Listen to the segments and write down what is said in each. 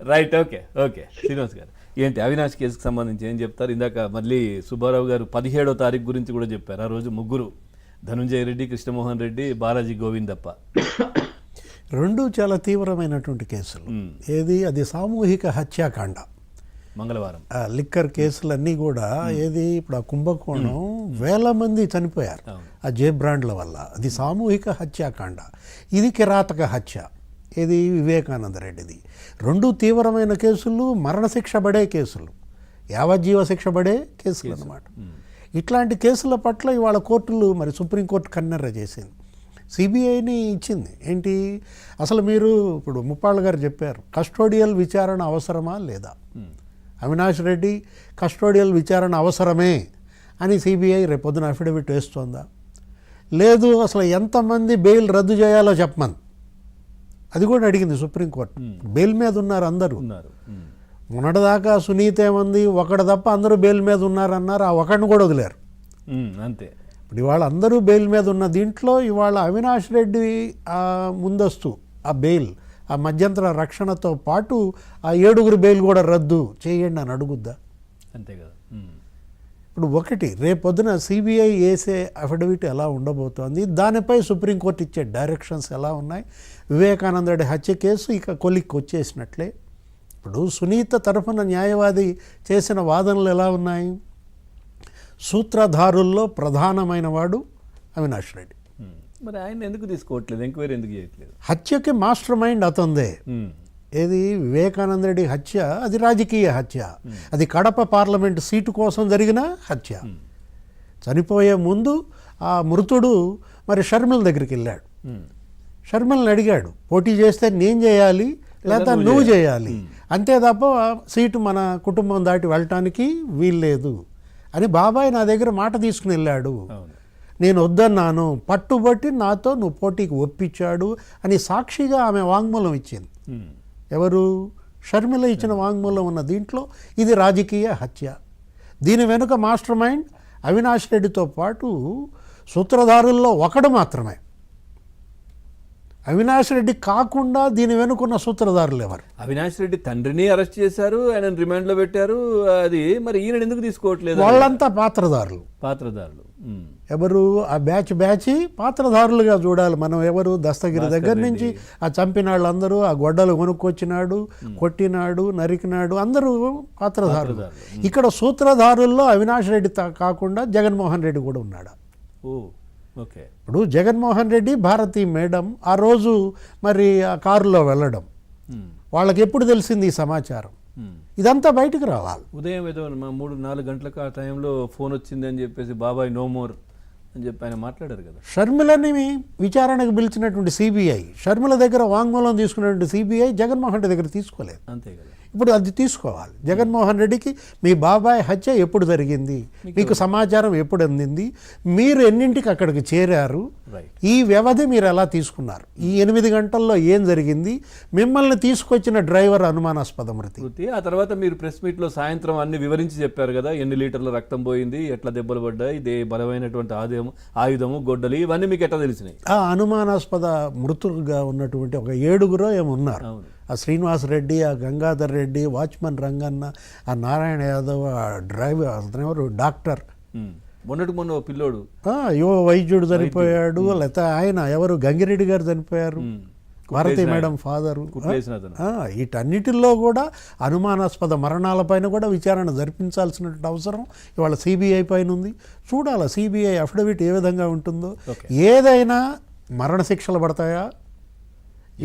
Right. Okay okay Srinivas గారు, ఏంటి అవినాష్ కేసుకు సంబంధించి ఏం చెప్తారు? ఇందాక మళ్ళీ సుబ్బారావు గారు 17వ తారీఖు గురించి కూడా చెప్పారు. ఆ రోజు ముగ్గురు, ధనుంజయ రెడ్డి, కృష్ణమోహన్ రెడ్డి, బాలాజీ గోవిందప్ప. రెండు చాలా తీవ్రమైనటువంటి కేసులు. ఏది అది సామూహిక హత్యాకాండ. మంగళవారం లిక్కర్ కేసులన్నీ కూడా ఏది ఇప్పుడు ఆ కుంభకోణం వేల మంది చనిపోయారు ఆ జే బ్రాండ్ల వల్ల. అది సామూహిక హత్యాకాండ. ఇది కిరాతక హత్య. ఇది వివేకానంద రెడ్డిది. రెండు తీవ్రమైన కేసులు, మరణశిక్ష పడే కేసులు, యావజ్జీవ శిక్ష పడే కేసులు అన్నమాట. ఇట్లాంటి కేసుల పట్ల ఇవాళ కోర్టులు, మరి సుప్రీంకోర్టు కన్నెర్ర చేసింది, సిబిఐని ఇచ్చింది. ఏంటి అసలు మీరు ఇప్పుడు ముప్పాళ్ళ గారు చెప్పారు, కస్టోడియల్ విచారణ అవసరమా లేదా, అవినాష్ రెడ్డి కస్టోడియల్ విచారణ అవసరమే అని సిబిఐ రేపొద్దున అఫిడవిట్ వేస్తోందా? లేదు, అసలు ఎంతమంది బెయిల్ రద్దు చేయాలో చెప్పమని అది కూడా అడిగింది సుప్రీంకోర్టు. బెయిల్ మీద ఉన్నారు అందరూ. మొన్నటిదాకా సునీత ఏమంది, ఒకడు తప్ప అందరూ బెయిల్ మీద ఉన్నారన్నారు. ఆ ఒకడిని కూడా వదిలేరు. అంతే. ఇప్పుడు ఇవాళ అందరూ బెయిల్ మీద ఉన్న దీంట్లో ఇవాళ అవినాష్ రెడ్డి ఆ ముందస్తు ఆ బెయిల్, ఆ మధ్యంతర రక్షణతో పాటు ఆ 7గురు బెయిల్ కూడా రద్దు చేయండి అని అడుగుద్దా? అంతే కదా. ఇప్పుడు ఒకటి రేపొద్దున సిబిఐ వేసే అఫిడవిట్ ఎలా ఉండబోతోంది, దానిపై సుప్రీంకోర్టు ఇచ్చే డైరెక్షన్స్ ఎలా ఉన్నాయి. వివేకానంద రెడ్డి హత్య కేసు ఇక కొలిక్కి వచ్చేసినట్లే. ఇప్పుడు సునీత తరఫున న్యాయవాది చేసిన వాదనలు ఎలా ఉన్నాయి? సూత్రధారుల్లో ప్రధానమైన వాడు అవినాష్ రెడ్డి. మరి ఆయన ఎందుకు తీసుకోవట్లేదు, ఎంక్వైరీ ఎందుకు చేయట్లేదు? హత్యకి మాస్టర్ మైండ్ అతందే. ఏది వివేకానంద రెడ్డి హత్య అది రాజకీయ హత్య. అది కడప పార్లమెంటు సీటు కోసం జరిగిన హత్య. చనిపోయే ముందు ఆ మృతుడు మరి షర్మిల దగ్గరికి వెళ్ళాడు. షర్మిలని అడిగాడు, పోటీ చేస్తే నేను చేయాలి లేదా నువ్వు చేయాలి, అంతే తప్ప సీటు మన కుటుంబం దాటి వెళ్ళటానికి వీల్లేదు అని బాబాయ్ నా దగ్గర మాట తీసుకుని వెళ్ళాడు. నేను వద్దన్నాను, పట్టుబట్టి నాతో నువ్వు పోటీకి ఒప్పించాడు అని సాక్షిగా ఆమె వాంగ్మూలం ఇచ్చింది. ఎవరు? షర్మిల ఇచ్చిన వాంగ్మూలం ఉన్న దీంట్లో ఇది రాజకీయ హత్య. దీని వెనుక మాస్టర్ మైండ్ అవినాష్ రెడ్డితో పాటు సూత్రధారుల్లో ఒకడు మాత్రమే. అవినాష్ రెడ్డి కాకుండా దీని వెనుకున్న సూత్రధారులు ఎవరు? అవినాష్ రెడ్డి తండ్రిని అరెస్ట్ చేశారు, ఆయన రిమాండ్లో పెట్టారు. అది మరి ఈయన ఎందుకు తీసుకోవట్లేదు? వాళ్ళంతా పాత్రధారులు. ఎవరు? ఆ బ్యాచ్ పాత్రధారులుగా చూడాలి మనం. ఎవరు? దస్తగిరి దగ్గర నుంచి ఆ చంపిన వాళ్ళందరూ, ఆ గొడ్డలు కొనుక్కొచ్చినాడు, కొట్టినాడు, నరికినాడు, అందరూ పాత్రధారులు. ఇక్కడ సూత్రధారుల్లో అవినాష్ రెడ్డి కాకుండా జగన్మోహన్ రెడ్డి కూడా ఉన్నాడు. ఓకే. ఇప్పుడు జగన్మోహన్ రెడ్డి, భారతి మేడం ఆ రోజు మరి ఆ కారులో వెళ్ళడం, వాళ్ళకి ఎప్పుడు తెలిసింది ఈ సమాచారం? ఇదంతా బయటకు రావాలి. ఉదయం ఏదో 3-4 గంటలకు ఆ టైంలో ఫోన్ వచ్చింది అని చెప్పేసి బాబాయ్ నో మోర్ అని చెప్పి ఆయన మాట్లాడారు కదా. షర్మిలని విచారణకు పిలిచినటువంటి సిబిఐ, షర్మిల దగ్గర వాంగ్మూలం తీసుకున్నటువంటి సిబిఐ జగన్మోహన్ రెడ్డి దగ్గర తీసుకోలేదు. అంతే కదా. ఇప్పుడు అది తీసుకోవాలి. జగన్మోహన్ రెడ్డికి మీ బాబాయ్ హత్య ఎప్పుడు జరిగింది, మీకు సమాచారం ఎప్పుడు అందింది, మీరు ఎన్నింటికి అక్కడికి చేరారు, ఈ వ్యవధి మీరు ఎలా తీసుకున్నారు, ఈ 8 గంటల్లో ఏం జరిగింది, మిమ్మల్ని తీసుకొచ్చిన డ్రైవర్ అనుమానాస్పద మృతి. ఆ తర్వాత మీరు ప్రెస్ మీట్లో సాయంత్రం అన్ని వివరించి చెప్పారు కదా, ఎన్ని లీటర్ల రక్తం పోయింది, ఎట్లా దెబ్బలు పడ్డాయి, ఇదే బలమైనటువంటి ఆయుధము, గొడ్డలి, ఇవన్నీ మీకు ఎట్లా తెలిసినాయి? ఆ అనుమానాస్పద మృతులుగా ఉన్నటువంటి ఒక 7గురో ఏమో ఉన్నారు. ఆ శ్రీనివాస్ రెడ్డి, ఆ గంగాధర్ రెడ్డి, వాచ్మన్ రంగన్న, ఆ నారాయణ యాదవ్, ఆ డ్రైవర్, అతను డాక్టర్, మొన్న పిల్లోడు, యువ వైద్యుడు చనిపోయాడు. లేకపోతే ఆయన ఎవరు? గంగిరెడ్డి గారు చనిపోయారు, భారతి మేడం ఫాదరు. వీటన్నిటిల్లో కూడా అనుమానాస్పద మరణాలపైన కూడా విచారణ జరిపించాల్సినటువంటి అవసరం ఇవాళ సిబిఐ పైన ఉంది. చూడాలి సిబిఐ అఫిడవిట్ ఏ విధంగా ఉంటుందో. ఏదైనా మరణశిక్షలు పడతాయా,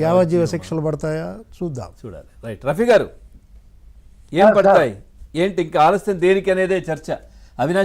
యావజ్జీవ శిక్షలు పడతాయా చూడాలి. రైట్. రఫీ గారు, ఏం పడతాయి ఏంటి, ఇంకా ఆలస్యం దేనికి అనేదే చర్చ. అవినాష్